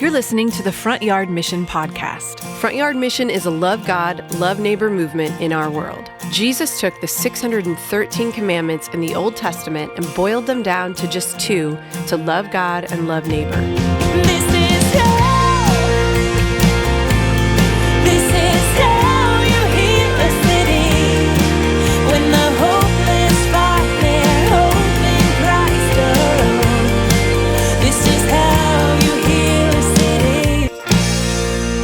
You're listening to the Front Yard Mission podcast. Front Yard Mission is a love God, love neighbor movement in our world. Jesus took the 613 commandments in the Old Testament and boiled them down to just two, to love God and love neighbor.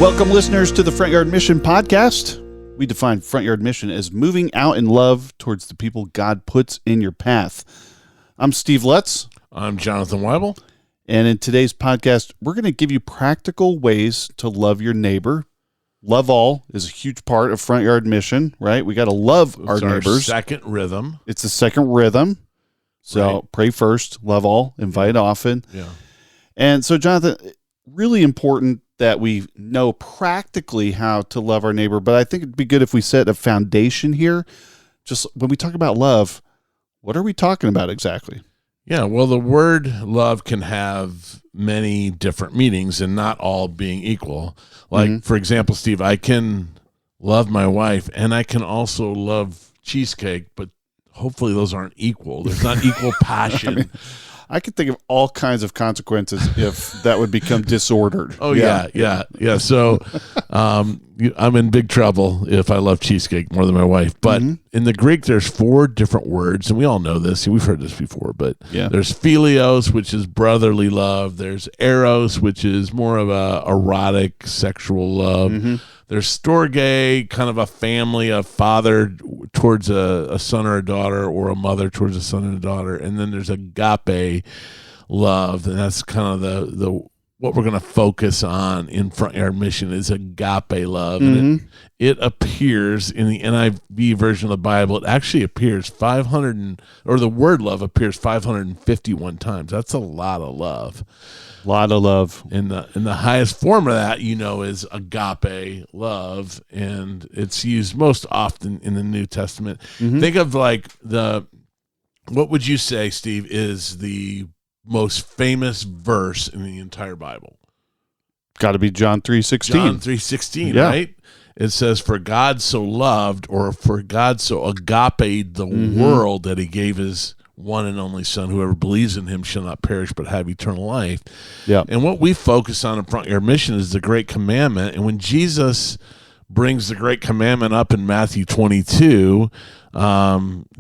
Welcome, listeners, to the Front Yard Mission podcast. We define Front Yard Mission as moving out in love towards the people God puts in your path. I'm Steve Lutz. I'm Jonathan Weibel. And in today's podcast, we're going to give you practical ways to love your neighbor. Love all is a huge part of Front Yard Mission, right? We got to love our neighbors. Second rhythm. It's the second rhythm. So Right. Pray first, love all, invite often. Yeah. And so, Jonathan, really important that we know practically how to love our neighbor, but I think it'd be good if we set a foundation here. Just when we talk about love, what are we talking about exactly? Yeah, well, the word love can have many different meanings and not all being equal. Like, for example, Steve, I can love my wife and I can also love cheesecake, but hopefully those aren't equal. There's not equal passion. I could think of all kinds of consequences if that would become disordered. Oh, yeah. So I'm in big trouble if I love cheesecake more than my wife. But in the Greek, there's 4 different words, and we all know this. We've heard this before, but there's philios, which is brotherly love. There's eros, which is more of a erotic sexual love. There's storge, kind of a family, a father towards a son or a daughter, or a mother towards a son and a daughter. And then there's agape love, and that's kind of the what we're going to focus on in Front Yard Mission is agape love. And it appears in the NIV version of the Bible. It actually appears the word love appears 551 times. That's a lot of love. Lot of love. And the highest form of that, is agape love, and it's used most often in the New Testament. Think of what would you say, Steve, is the most famous verse in the entire Bible? Got to be John 3:16. John 3:16, right? It says, "For God so loved," or "For God so agape the world that he gave his one and only Son, whoever believes in him shall not perish but have eternal life." Yeah. And what we focus on in Front Yard Mission is the Great Commandment. And when Jesus brings the Great Commandment up in Matthew 22,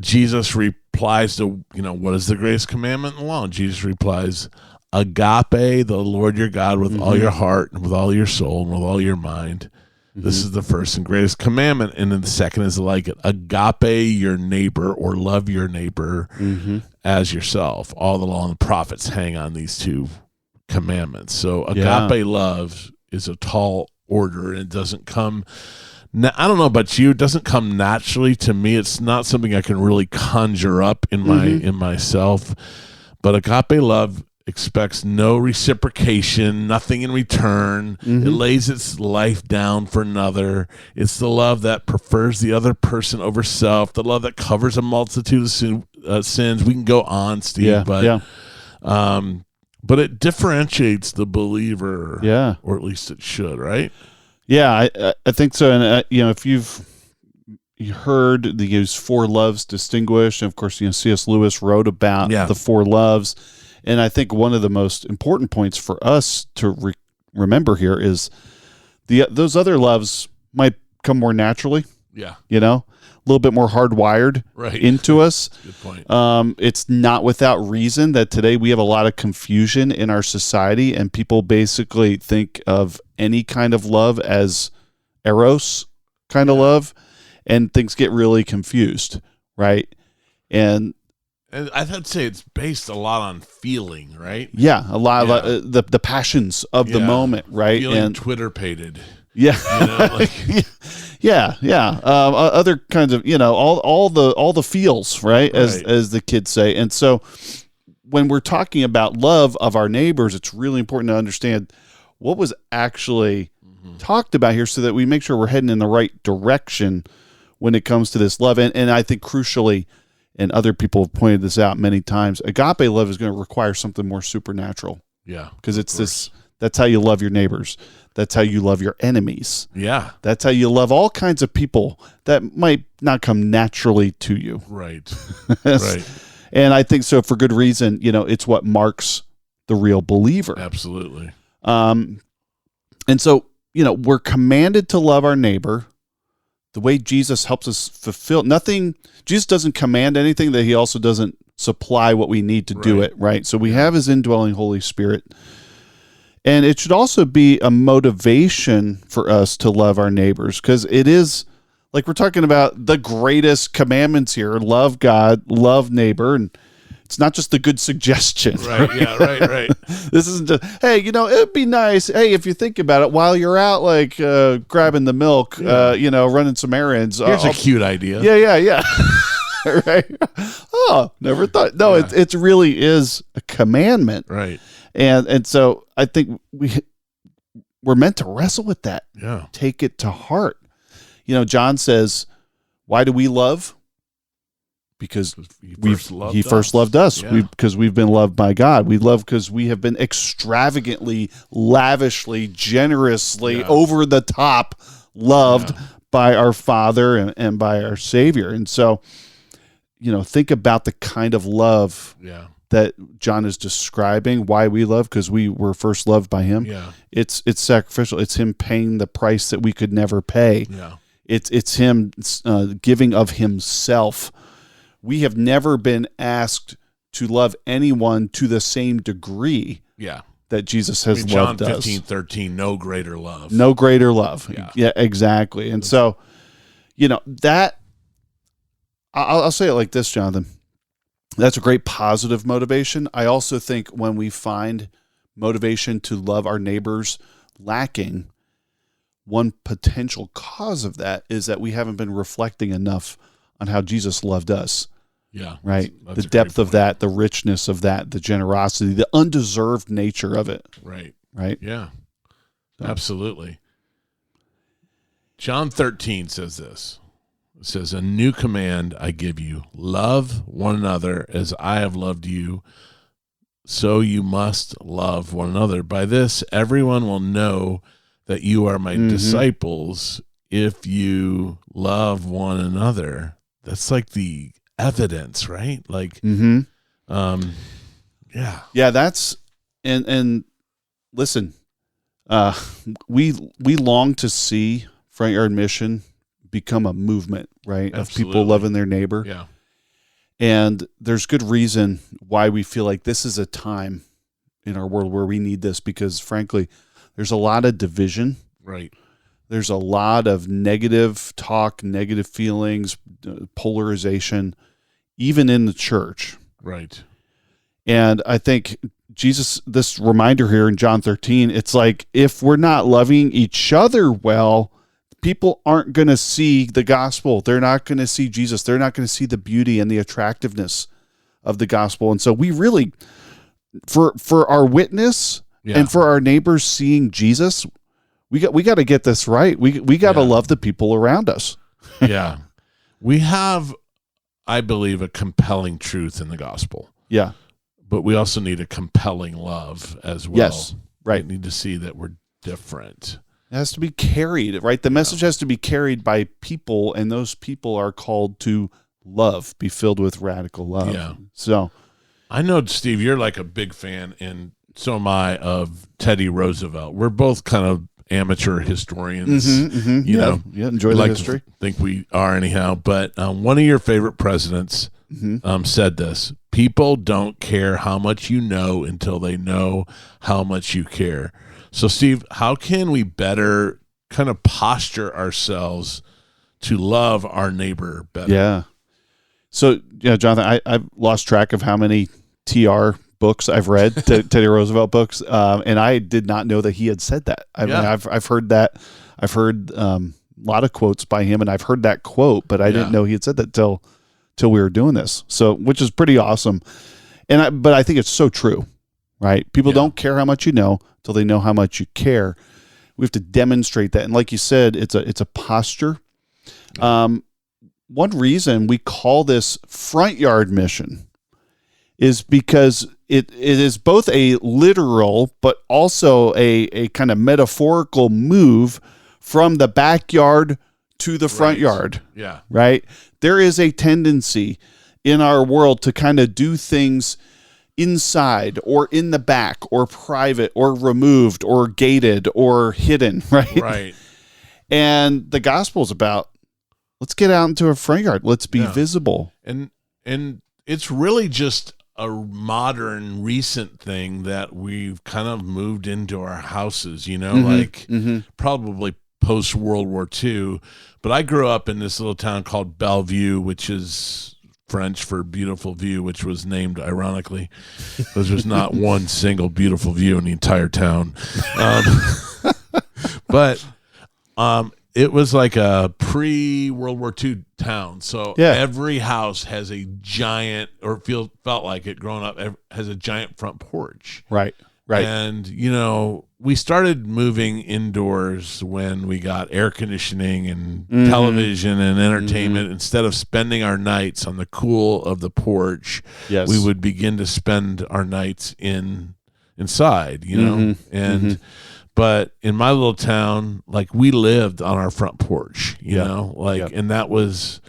Jesus replies to, what is the greatest commandment in the law? And Jesus replies, "Agape the Lord your God with all your heart and with all your soul and with all your mind." This is the first and greatest commandment. And then the second is like it. Agape your neighbor, or love your neighbor as yourself. All the law and the prophets hang on these 2 commandments. So agape love is a tall order, and it doesn't come, I don't know about you, it doesn't come naturally to me. It's not something I can really conjure up in myself. But agape love expects no reciprocation, nothing in return. It lays its life down for another. It's the love that prefers the other person over self, the love that covers a multitude of sins. We can go on, Steve, but it differentiates the believer, or at least it should, right? Yeah, I think so. And, if you've heard the 4 loves distinguished, and of course, C.S. Lewis wrote about the 4 loves. And I think one of the most important points for us to remember here is those other loves might come more naturally. Yeah. A little bit more hardwired into us. Good point. It's not without reason that today we have a lot of confusion in our society, and people basically think of any kind of love as eros kind of love, and things get really confused, right? And I'd say it's based a lot on feeling, right? Yeah, a lot of the passions of the moment, right? Feeling Twitter-pated. Yeah. Other kinds of, all the feels, right? As the kids say. And so when we're talking about love of our neighbors, it's really important to understand what was actually talked about here, so that we make sure we're heading in the right direction when it comes to this love. And I think crucially, and other people have pointed this out many times, agape love is going to require something more supernatural. Yeah. Because it's That's how you love your neighbors. That's how you love your enemies. Yeah. That's how you love all kinds of people that might not come naturally to you. Right. Right. And I think so for good reason. It's what marks the real believer. Absolutely. And so, we're commanded to love our neighbor the way Jesus helps us fulfill. Jesus doesn't command anything that he also doesn't supply what we need to do it, right? So we have his indwelling Holy Spirit. And it should also be a motivation for us to love our neighbors, because it is, like we're talking about the greatest commandments here, love God, love neighbor, and it's not just a good suggestion. Right, yeah, right. This isn't just, hey, it'd be nice, hey, if you think about it, while you're out, like, grabbing the milk, running some errands. Here's a cute idea. Yeah. Right? Oh, never thought. No, it really is a commandment. Right. And so I think we're meant to wrestle with that. Yeah. Take it to heart. John says, why do we love? Because he first loved us. Yeah. Because we've been loved by God. We love because we have been extravagantly, lavishly, generously, over the top loved by our Father and by our Savior. And so, think about the kind of love that John is describing, why we love, because we were first loved by him. Yeah. It's sacrificial. It's him paying the price that we could never pay. Yeah. It's him giving of himself. We have never been asked to love anyone to the same degree that Jesus has loved us. John 15:13, no greater love. No greater love. Yeah. Yeah, exactly. And so, that, I'll say it like this, Jonathan. That's a great positive motivation. I also think when we find motivation to love our neighbors lacking, one potential cause of that is that we haven't been reflecting enough on how Jesus loved us. Yeah. Right. That's the depth of that, the richness of that, the generosity, the undeserved nature of it. Right. Right. Yeah. So. Absolutely. John 13 says this. It says, a new command I give you, love one another as I have loved you, so you must love one another. By this, everyone will know that you are my disciples if you love one another. That's like the evidence, right? Like, yeah. That's, and listen, we long to see Front Yard Mission become a movement, right? Absolutely. Of people loving their neighbor. Yeah. And there's good reason why we feel like this is a time in our world where we need this, because frankly, there's a lot of division. Right. There's a lot of negative talk, negative feelings, polarization, even in the church. Right. And I think Jesus, this reminder here in John 13, it's like, if we're not loving each other well, people aren't going to see the gospel. They're not going to see Jesus. They're not going to see the beauty and the attractiveness of the gospel. And so we really, for our witness and for our neighbors seeing Jesus, we got to get this right. We got to love the people around us. Yeah. We have, I believe, a compelling truth in the gospel. Yeah. But we also need a compelling love as well. Yes. Right. We need to see that we're different. It has to be carried, right? The message has to be carried by people, and those people are called to love, be filled with radical love. Yeah. So I know, Steve, you're like a big fan, and so am I, of Teddy Roosevelt. We're both kind of amateur historians. You know, enjoy the history. Think we are anyhow. But one of your favorite presidents said this: people don't care how much you know until they know how much you care. So, Steve, how can we better kind of posture ourselves to love our neighbor better? Yeah. So, Jonathan, I've lost track of how many TR books I've read, Teddy Roosevelt books, and I did not know that he had said that. I mean, I've heard that. I've heard a lot of quotes by him, and I've heard that quote, but I didn't know he had said that till we were doing this. So, which is pretty awesome. But I think it's so true, right? People don't care how much you know till they know how much you care. We have to demonstrate that, and like you said, it's a posture. One reason we call this Front Yard Mission is because it is both a literal but also a kind of metaphorical move from the backyard to the front yard. Yeah. Right? There is a tendency in our world to kind of do things inside or in the back or private or removed or gated or hidden, right? Right. And the gospel is about, let's get out into a front yard. Let's be visible. And it's really just a modern recent thing that we've kind of moved into our houses, probably post World War II. But I grew up in this little town called Bellevue, which is French for beautiful view, which was named ironically because there's not one single beautiful view in the entire town. But it was like a pre-World War II town. So every house has a giant, or felt like it growing up, has a giant front porch. Right. And, we started moving indoors when we got air conditioning and television and entertainment. Instead of spending our nights on the cool of the porch, we would begin to spend our nights inside, but in my little town, like, we lived on our front porch, and that was,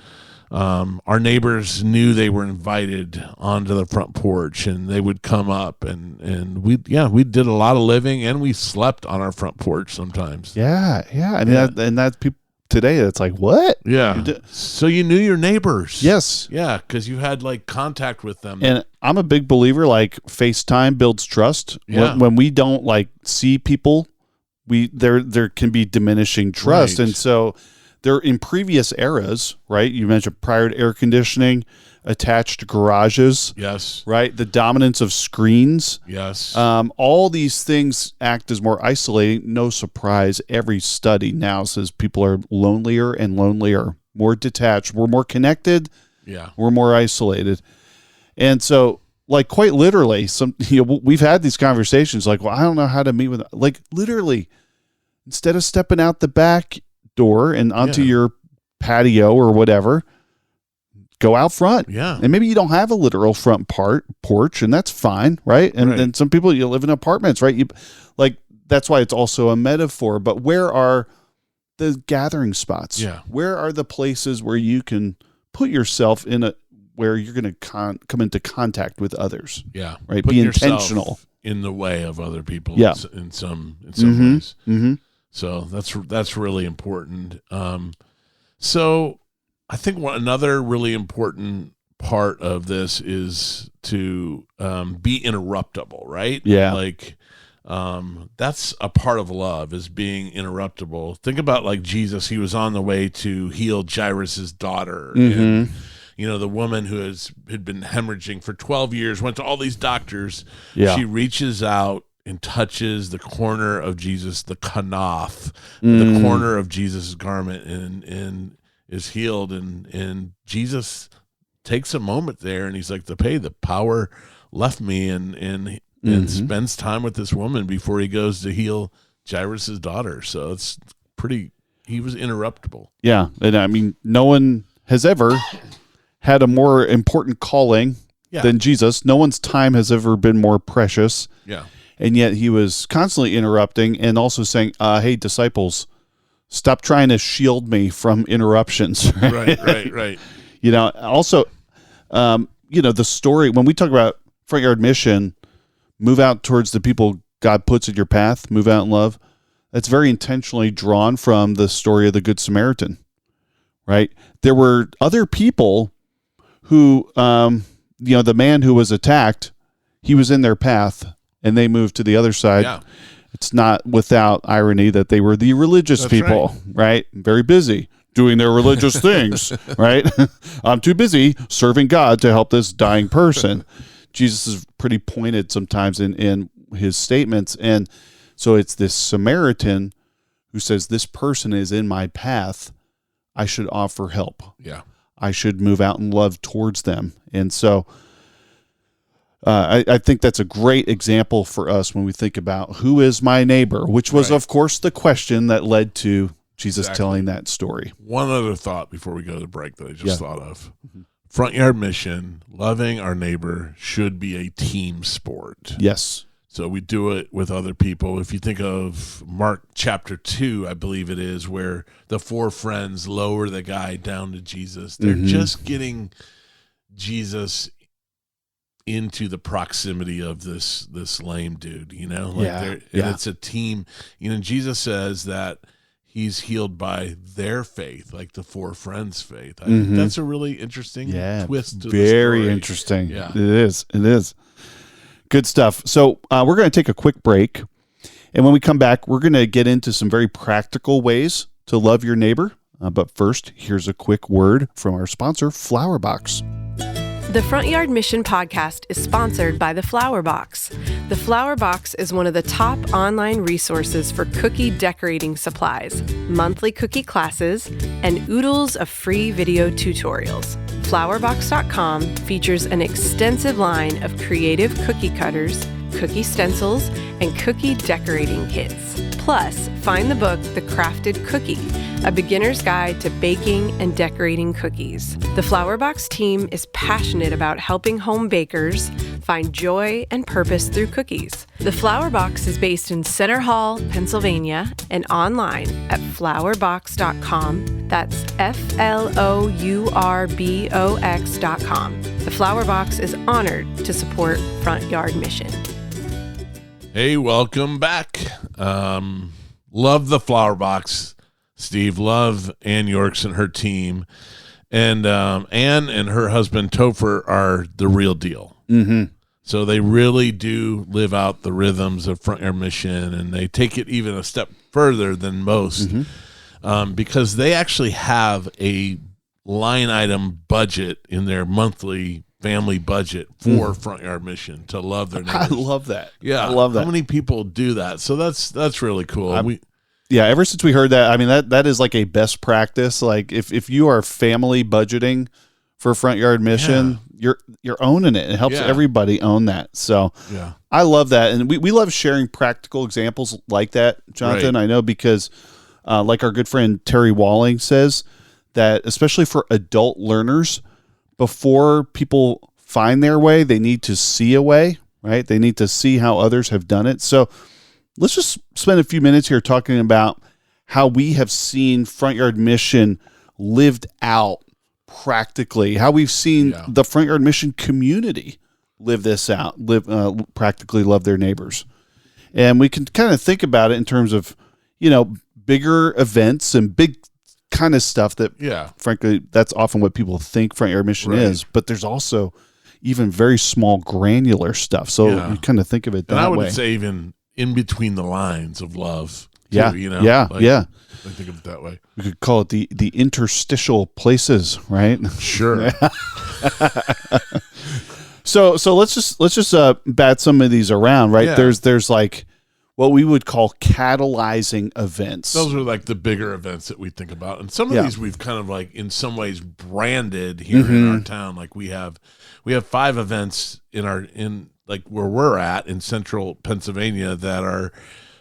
our neighbors knew they were invited onto the front porch, and they would come up, and we did a lot of living, and we slept on our front porch sometimes. Yeah. I mean, that's people today. That's like, what? Yeah. So you knew your neighbors. Yes. Yeah. Cause you had like contact with them. And I'm a big believer, like, FaceTime builds trust. Yeah. When we don't like see people, there can be diminishing trust. Right. And so there, in previous eras, right? You mentioned prior to air conditioning, attached garages. Yes. Right. The dominance of screens. Yes. All these things act as more isolating. No surprise. Every study now says people are lonelier and lonelier, more detached. We're more connected. Yeah. We're more isolated. And so, like, quite literally, we've had these conversations like, well, I don't know how to meet with, like, literally, instead of stepping out the back door and onto your patio or whatever, go out front. Yeah. And maybe you don't have a literal front porch, and that's fine, right? And then some people, you live in apartments, right? That's why it's also a metaphor. But where are the gathering spots? Yeah. Where are the places where you can put yourself where you're going to come into contact with others? Yeah. Right. Put Be intentional. In the way of other people. Yeah. In some ways. Mm-hmm. So that's really important. So I think another really important part of this is to be interruptible, right? Yeah. Like, that's a part of love, is being interruptible. Think about, like, Jesus. He was on the way to heal Jairus's daughter. And, the woman who had been hemorrhaging for 12 years, went to all these doctors. Yeah. She reaches out and touches the corner of Jesus, the kanaf, the corner of Jesus' garment, and is healed. And Jesus takes a moment there, and he's like, the power left me, and spends time with this woman before he goes to heal Jairus' daughter. So it's he was interruptible. Yeah. And I mean, no one has ever had a more important calling than Jesus. No one's time has ever been more precious. Yeah. And yet he was constantly interrupting and also saying, hey, disciples, stop trying to shield me from interruptions. Right. Also, the story, when we talk about front yard mission, move out towards the people God puts in your path, move out in love, that's very intentionally drawn from the story of the Good Samaritan, right? There were other people who, the man who was attacked, he was in their path, and they moved to the other side. Yeah. It's not without irony that they were the religious people, right? Very busy doing their religious things, right? I'm too busy serving God to help this dying person. Jesus is pretty pointed sometimes in his statements. And so it's this Samaritan who says, this person is in my path. I should offer help. Yeah. I should move out in love towards them. And so I think that's a great example for us when we think about who is my neighbor, which was, of course, the question that led to Jesus telling that story. One other thought before we go to the break that I just thought of. Front Yard Mission, loving our neighbor should be a team sport. Yes. So we do it with other people. If you think of Mark chapter 2, I believe it is, where the 4 friends lower the guy down to Jesus. They're just getting Jesus into the proximity of this lame dude, and it's a team. Jesus says that he's healed by their faith, like the 4 friends' faith. I think that's a really interesting twist to the story. Very interesting. Yeah. It is. Good stuff. So we're going to take a quick break. And when we come back, we're going to get into some very practical ways to love your neighbor. But first, here's a quick word from our sponsor, Flower Box. The Front Yard Mission podcast is sponsored by the Flower Box. The Flower Box is one of the top online resources for cookie decorating supplies, monthly cookie classes, and oodles of free video tutorials. Flowerbox.com features an extensive line of creative cookie cutters, cookie stencils, and cookie decorating kits. Plus, find the book, The Crafted Cookie, a beginner's guide to baking and decorating cookies. The Flower Box team is passionate about helping home bakers find joy and purpose through cookies. The Flower Box is based in Center Hall, Pennsylvania, and online at flowerbox.com. That's FLOURBOX.com. The Flower Box is honored to support Front Yard Mission. Hey, welcome back. Love the Flower Box, Steve. Love Ann Yorks and her team. And Ann and her husband, Topher, are the real deal. So they really do live out the rhythms of Front Yard Mission, and they take it even a step further than most because they actually have a line item budget in their monthly family budget for Front Yard Mission to love their neighbors. I love that. Yeah, I love that. How many people do that? So that's really cool. Ever since we heard that, I mean that is like a best practice. Like if you are family budgeting for Front Yard Mission, you're owning it. It helps everybody own that. So I love that, and we love sharing practical examples like that, Jonathan. Right. I know because like our good friend Terry Walling says that especially for adult learners, before people find their way, they need to see a way, right? They need to see how others have done it. So let's just spend a few minutes here talking about how we have seen Front Yard Mission lived out practically, how we've seen the Front Yard Mission community live this out, practically love their neighbors. And we can kind of think about it in terms of, bigger events and big kind of stuff that, frankly, that's often what people think Front Yard Mission is. But there's also even very small granular stuff. So you kind of think of it that way. And I would say even in between the lines of love. Too, I think of it that way. We could call it the interstitial places, right? Sure. So let's just bat some of these around, right? Yeah. There's like what we would call catalyzing events. Those are like the bigger events that we think about. And some of these we've kind of like in some ways branded here in our town. Like we have 5 events in like where we're at in central Pennsylvania that are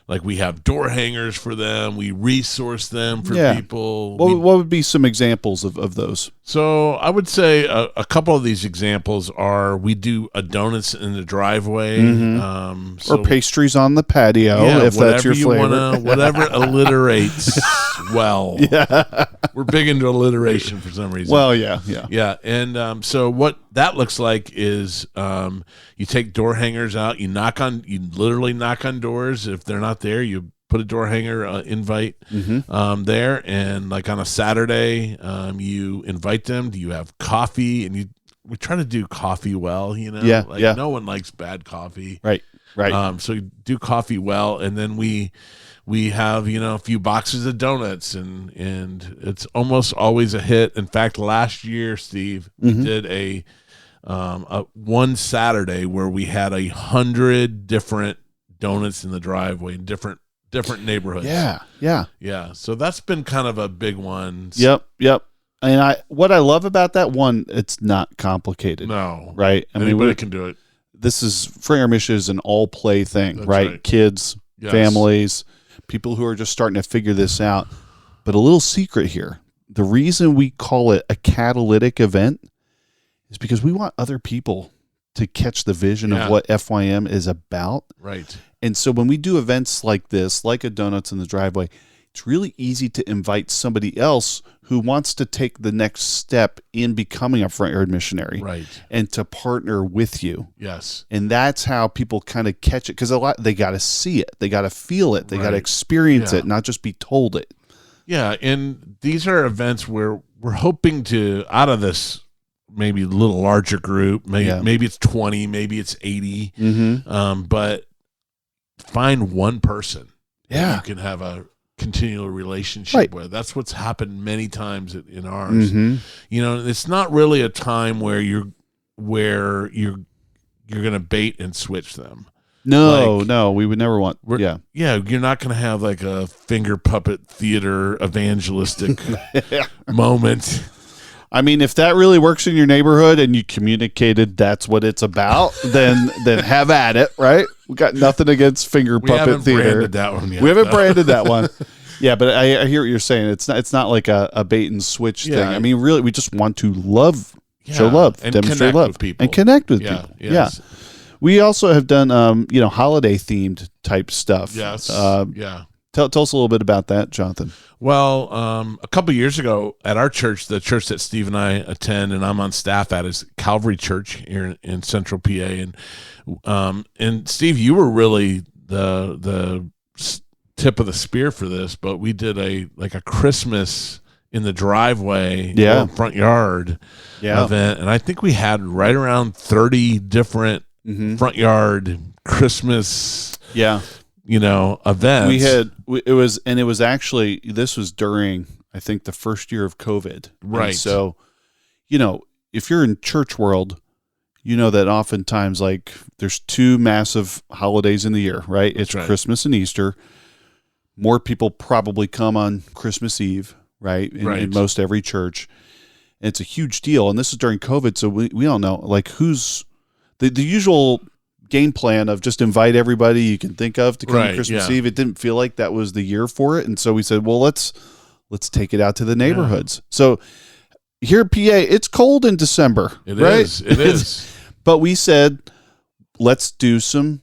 like we have door hangers for them. We resource them for people. What would be some examples of those? So I would say a couple of these examples are we do a donuts in the driveway. Or pastries on the patio, if that's your flavor. Whatever alliterates well. Yeah. We're big into alliteration for some reason. Well, yeah. Yeah, and so what that looks like is you take door hangers out, you literally knock on doors. If they're not there, you put a door hanger invite there, and like on a Saturday, you invite them. Do you have coffee? And we try to do coffee well, no one likes bad coffee, right. So you do coffee well, and then we have a few boxes of donuts, and it's almost always a hit. In fact, last year, Steve, we did a one Saturday where we had 100 different donuts in the driveway in different neighborhoods. Yeah. So that's been kind of a big one. Yep. And what I love about that one, it's not complicated. No. Right? Anybody can do it. This is Front Yard Mission is an all play thing, that's right? Kids, families, people who are just starting to figure this out. But a little secret here. The reason we call it a catalytic event is because we want other people to catch the vision of what FYM is about. Right. And so when we do events like this, like a Donuts in the Driveway, it's really easy to invite somebody else who wants to take the next step in becoming a front yard missionary, right, and to partner with you. Yes. And that's how people kind of catch it, because they got to see it, they got to feel it, they got to experience it, not just be told it. Yeah, and these are events where we're hoping to, out of this maybe a little larger group, maybe it's 20, maybe it's 80, but find one person that you can have a continual relationship with. That's what's happened many times in ours. You know, it's not really a time where you're going to bait and switch them. No, we would never want. You're not going to have like a finger puppet theater evangelistic moment. I mean, if that really works in your neighborhood and you communicated that's what it's about, then have at it, right? We got nothing against finger puppet theater. Branded that one yet, we haven't branded that one. Yeah, but I hear what you're saying. It's not like a bait and switch thing. I mean, really, we just want to show love, and demonstrate love, people. and connect with people. Yes. Yeah. We also have done, holiday themed type stuff. Yes. Tell us a little bit about that, Jonathan. Well, a couple of years ago at our church, the church that Steve and I attend and I'm on staff at is Calvary Church here in Central PA. And Steve, you were really the tip of the spear for this, but we did a Christmas in the driveway, or front yard event. And I think we had right around 30 different front yard Christmas events. It was actually, this was during, I think, the first year of COVID. Right. And so, if you're in church world, you know that oftentimes, like, there's two massive holidays in the year, right? It's Christmas and Easter. More people probably come on Christmas Eve, right? In most every church. And it's a huge deal. And this is during COVID. So we all know, like, who's the usual game plan of just invite everybody you can think of to come to Christmas Eve. It didn't feel like that was the year for it. And so we said, well, let's take it out to the neighborhoods. So here at PA, it's cold in December. It is. But we said, let's do some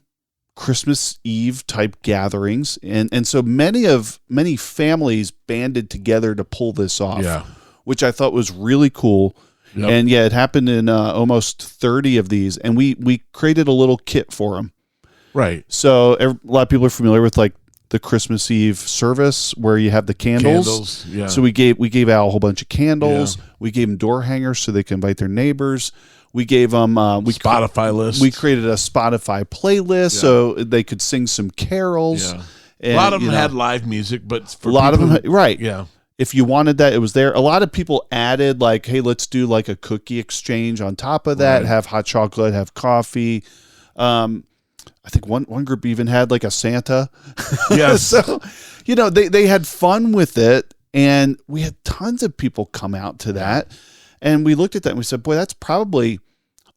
Christmas Eve type gatherings. And so many families banded together to pull this off, which I thought was really cool. Yep. And it happened in almost 30 of these, and we created a little kit for them. Right. So a lot of people are familiar with like the Christmas Eve service where you have the candles. So we gave out a whole bunch of candles. Yeah. We gave them door hangers so they can invite their neighbors. We gave them Spotify list. We created a Spotify playlist so they could sing some carols. Yeah. And, a lot of them had live music, but for a lot of them, right? Yeah. If you wanted that, it was there. A lot of people added like, hey, let's do like a cookie exchange on top of that, have hot chocolate, have coffee. I think one group even had like a Santa. Yes. So, they had fun with it, and we had tons of people come out to that. And we looked at that and we said, boy, that's probably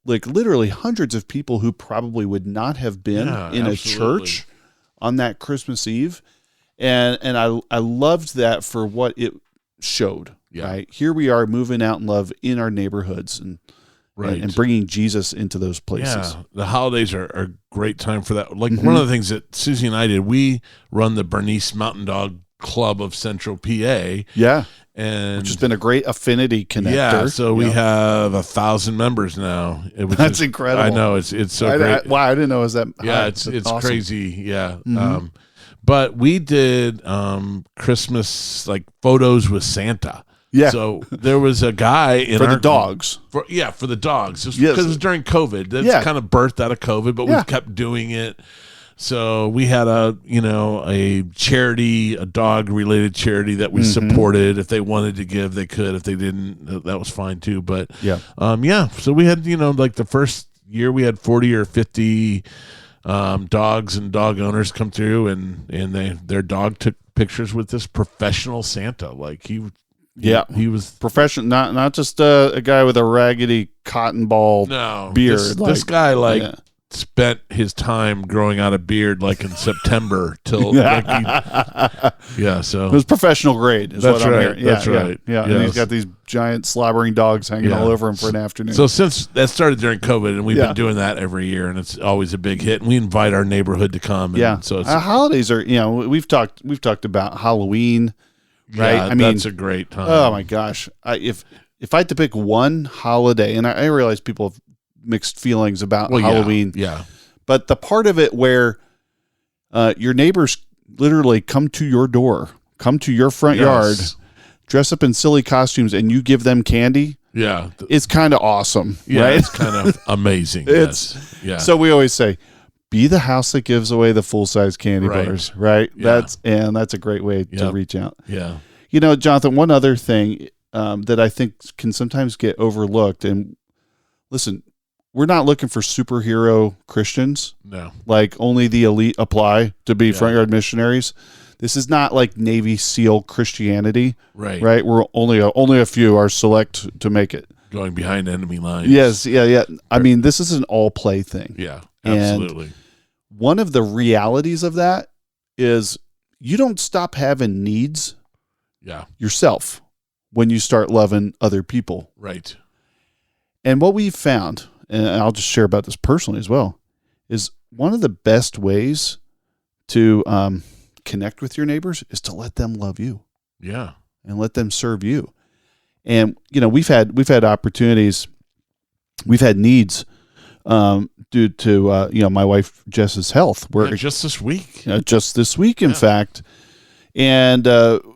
like literally hundreds of people who probably would not have been in a church on that Christmas Eve. And I loved that for what it showed. Yeah. Right here we are moving out in love in our neighborhoods and bringing Jesus into those places. Yeah, the holidays are a great time for that. Like one of the things that Susie and I did, we run the Bernice Mountain Dog Club of Central PA. Yeah, and which has been a great affinity connector. Yeah, so we have 1,000 members now. That's incredible. I know it's so great. Wow, I didn't know it was that. Yeah, it's awesome. Crazy. Yeah. But we did Christmas like photos with Santa. Yeah. So there was a guy in for our the dogs. For the dogs. Because it was during COVID. That's kind of birthed out of COVID, but we kept doing it. So we had a charity, a dog related charity that we supported. If they wanted to give, they could. If they didn't, that was fine too. But so we had, like the first year we had 40 or 50 dogs and dog owners come through, and their dog took pictures with this professional Santa. Like he was professional, not just a guy with a raggedy cotton ball beard. This guy spent his time growing out a beard like in September till like so it was professional grade is what I'm hearing. That's right. Yeah. And he's got these giant slobbering dogs hanging all over him for an afternoon. So since that started during COVID, and we've been doing that every year, and it's always a big hit, and we invite our neighborhood to come. And so it's, holidays are, we've talked about Halloween, right? I mean, that's a great time. Oh my gosh. If I had to pick one holiday, and I realize people have mixed feelings about Halloween. Yeah. But the part of it where your neighbors literally come to your door, come to your front yard, dress up in silly costumes, and you give them candy. Yeah. It's kind of awesome. Yeah. Right? It's kind of amazing. So we always say, be the house that gives away the full-size candy bars, right? Yeah. That's a great way to reach out. Yeah. Jonathan, one other thing that I think can sometimes get overlooked, and listen, we're not looking for superhero Christians. No. Like only the elite apply to be front yard missionaries. This is not like Navy SEAL Christianity. Right. Right. We're only a few are select to make it. Going behind enemy lines. Yes. Yeah. I mean, this is an all play thing. Yeah, absolutely. And one of the realities of that is you don't stop having needs yourself when you start loving other people. Right. And what we've found, and I'll just share about this personally as well, is one of the best ways to connect with your neighbors is to let them love you. Yeah. And let them serve you. And, we've had opportunities, we've had needs due to, my wife Jess's health. Where just this week. Just this week, in fact. And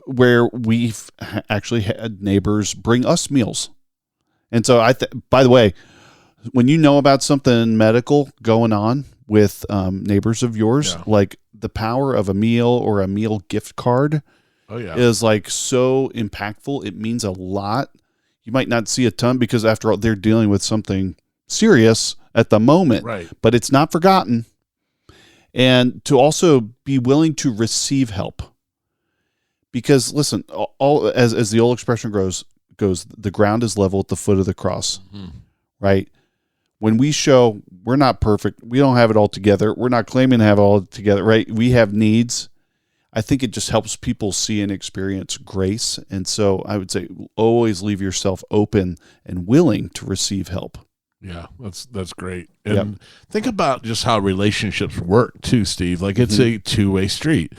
where we've actually had neighbors bring us meals. And so by the way, when you know about something medical going on with neighbors of yours, like the power of a meal or a meal gift card is like so impactful. It means a lot. You might not see a ton because after all, they're dealing with something serious at the moment, right? But it's not forgotten. And to also be willing to receive help. Because listen, all as the old expression goes, the ground is level at the foot of the cross, right? When we show we're not perfect, we don't have it all together, we're not claiming to have it all together, right? We have needs. I think it just helps people see and experience grace. And so I would say always leave yourself open and willing to receive help. Yeah, that's great. And think about just how relationships work too, Steve. Like it's a two-way street.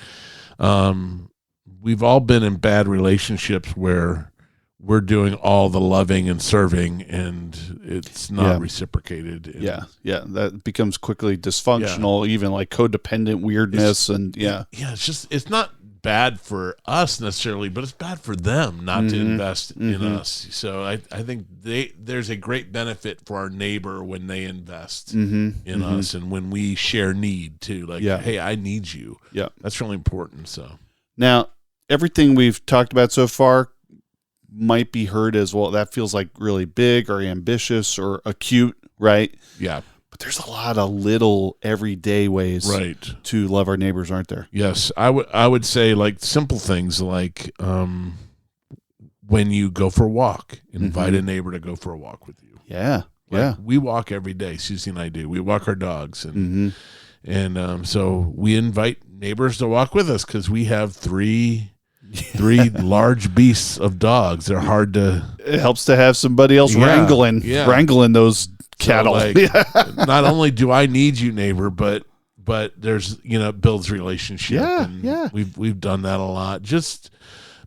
We've all been in bad relationships where we're doing all the loving and serving and it's not reciprocated. That becomes quickly dysfunctional, even like codependent weirdness. It's not bad for us necessarily, but it's bad for them not to invest in us. So I think there's a great benefit for our neighbor when they invest in us and when we share need too. Like, hey, I need you. Yeah. That's really important. So now everything we've talked about so far might be heard as, well, that feels like really big or ambitious or acute, right? Yeah. But there's a lot of little everyday ways to love our neighbors, aren't there? Yes. I would say like simple things like when you go for a walk, invite a neighbor to go for a walk with you. Yeah. We walk every day. Susie and I do. We walk our dogs. And so we invite neighbors to walk with us because we have three large beasts of dogs. They're hard to. It helps to have somebody else wrangling those cattle. So not only do I need you, neighbor, but there's it builds relationship. We've done that a lot. Just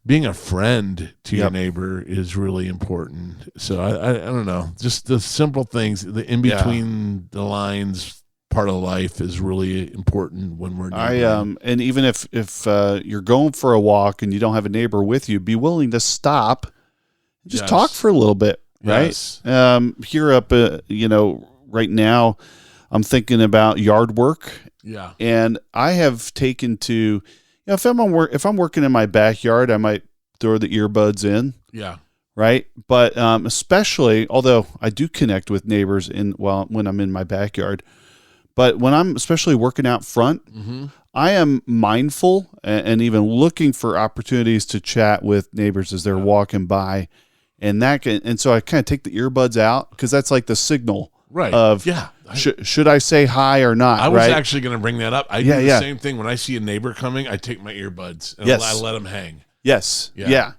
being a friend to your neighbor is really important. So I don't know, just the simple things, the in between the lines part of life is really important when we're and even if you're going for a walk and you don't have a neighbor with you, be willing to stop and just talk for a little bit, right? Here up right now I'm thinking about yard work, and I have taken to if I'm working in my backyard, I might throw the earbuds in, right? But especially, although I do connect with neighbors when I'm in my backyard. But when I'm especially working out front, I am mindful and even looking for opportunities to chat with neighbors as they're walking by, and so I kind of take the earbuds out because that's like the signal of should I say hi or not? I was actually going to bring that up. I do the same thing when I see a neighbor coming. I take my earbuds and I let them hang. Yes. Yeah.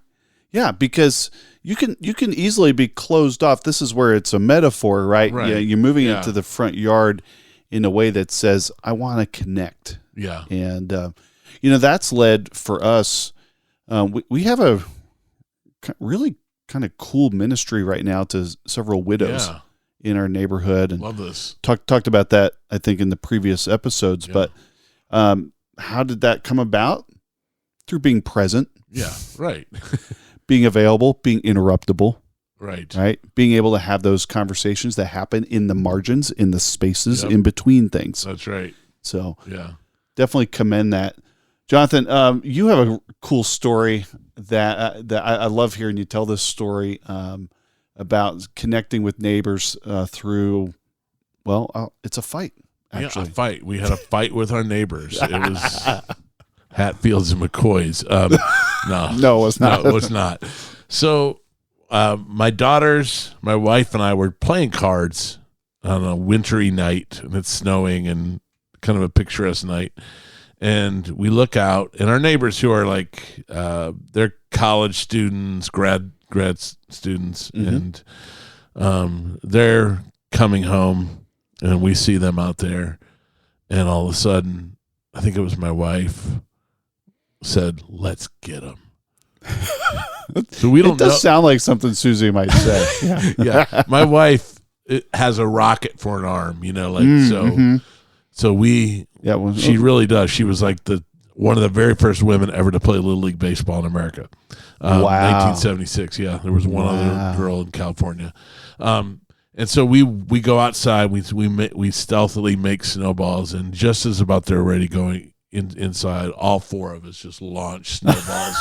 Because you can easily be closed off. This is where it's a metaphor, right? Yeah, you're moving into the front yard in a way that says, I want to connect. Yeah. And, that's led for us. We have a really kind of cool ministry right now to several widows in our neighborhood. And love this. Talked about that, I think, in the previous episodes. Yeah. But how did that come about? Through being present. Yeah, right. Being available, being interruptible. Right. Being able to have those conversations that happen in the margins, in the spaces in between things. That's right. So definitely commend that. Jonathan, you have a cool story that I love hearing you tell this story about connecting with neighbors through, it's a fight, actually. Yeah, a fight. We had a fight with our neighbors. It was Hatfields and McCoys. No, it was not. No, it was not. So my daughters, my wife, and I were playing cards on a wintry night, and it's snowing and kind of a picturesque night. And we look out, and our neighbors who are like, they're college students, grad students, and they're coming home, and we see them out there, and all of a sudden, I think it was my wife said, "Let's get them." So we don't. It does sound like something Susie might say. Yeah. My wife has a rocket for an arm, So we. Yeah, she really does. She was like one of the very first women ever to play Little League Baseball in America. 1976. Yeah, there was one other girl in California, and so we go outside. We stealthily make snowballs, and just as about they're ready going inside, all four of us just launch snowballs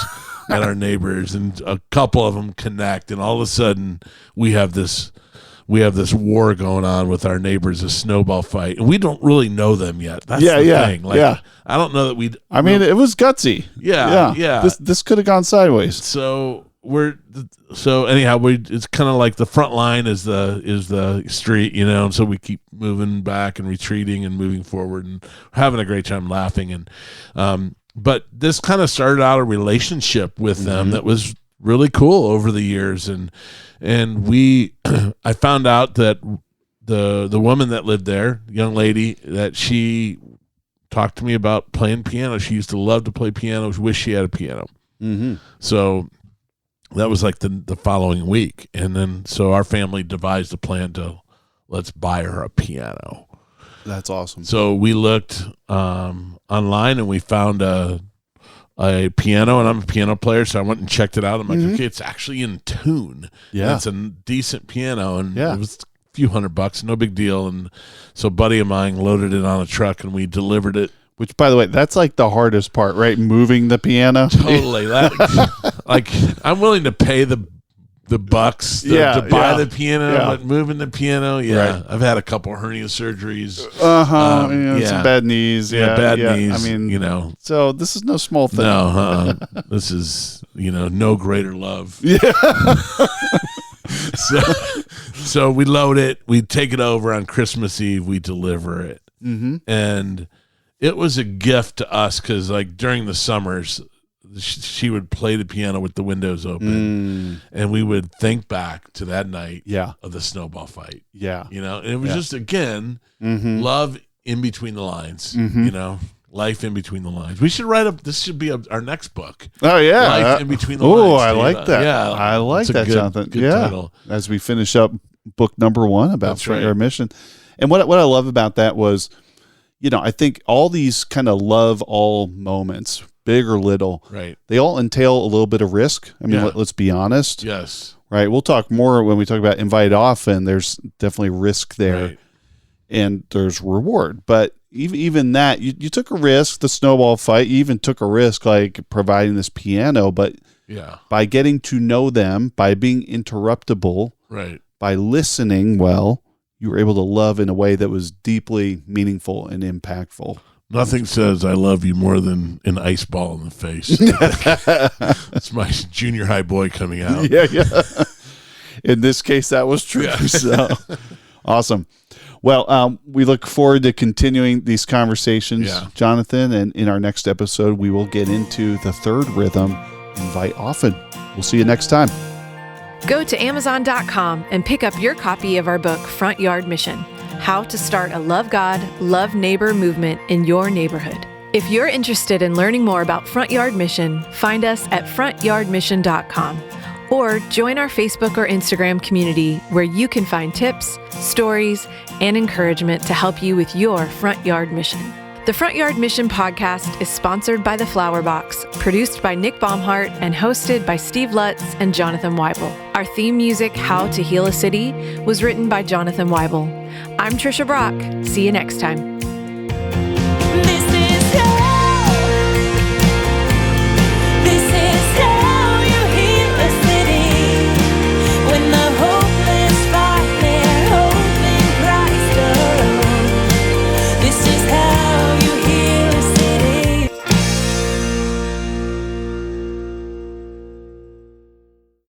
at our neighbors, and a couple of them connect, and all of a sudden we have this war going on with our neighbors, a snowball fight, and we don't really know them yet. That's the thing. I don't know that we. I mean, it was gutsy. Yeah. This could have gone sideways. So anyhow, it's kind of like the front line is the street, and so we keep moving back and retreating and moving forward and having a great time laughing but this kind of started out a relationship with them that was really cool over the years, and I found out that the woman that lived there, young lady, that she talked to me about playing piano. She used to love to play piano. She wished she had a piano. So that was like the following week, and then so our family devised a plan to let's buy her a piano. That's awesome. So we looked online and we found a piano, and I'm a piano player, so I went and checked it out. I'm like, okay, it's actually in tune. Yeah, it's a decent piano, and it was a few $100, no big deal. And so a buddy of mine loaded it on a truck, and we delivered it. Which, by the way, that's like the hardest part, right? Moving the piano. Totally. Like I'm willing to pay the bucks to buy the piano, but moving the piano, right. I've had a couple hernia surgeries. Some bad knees. Bad knees. I mean, so this is no small thing. No, this is no greater love. Yeah. So we load it, we take it over on Christmas Eve, we deliver it, and it was a gift to us because like during the summers, she would play the piano with the windows open, and we would think back to that night of the snowball fight. Yeah. And it was just, again, love in between the lines, life in between the lines. We should this should be our next book. Oh, yeah. Life in between the lines. Oh, I like that. Yeah. I like that, Jonathan. Good title. As we finish up book number 1 about Front Yard Mission. And what I love about that was, I think all these kind of love all moments, big or little, right? They all entail a little bit of risk. I mean, let's be honest. Yes. Right. We'll talk more when we talk about invite often. There's definitely risk there, and there's reward. But even that, you took a risk. The snowball fight. You even took a risk, like providing this piano. But by getting to know them, by being interruptible, right? By listening well, you were able to love in a way that was deeply meaningful and impactful. Nothing says I love you more than an ice ball in the face. It's my junior high boy coming out. Yeah. In this case, that was true. Yeah. So awesome. Well, we look forward to continuing these conversations, Jonathan, and in our next episode, we will get into the third rhythm, invite often. We'll see you next time. Go to Amazon.com and pick up your copy of our book, Front Yard Mission: How to Start a Love God, Love Neighbor movement in your neighborhood. If you're interested in learning more about Front Yard Mission, find us at frontyardmission.com or join our Facebook or Instagram community where you can find tips, stories, and encouragement to help you with your front yard mission. The Front Yard Mission podcast is sponsored by The Flower Box, produced by Nick Baumhart, and hosted by Steve Lutz and Jonathan Weibel. Our theme music, How to Heal a City, was written by Jonathan Weibel. I'm Trisha Brock. See you next time.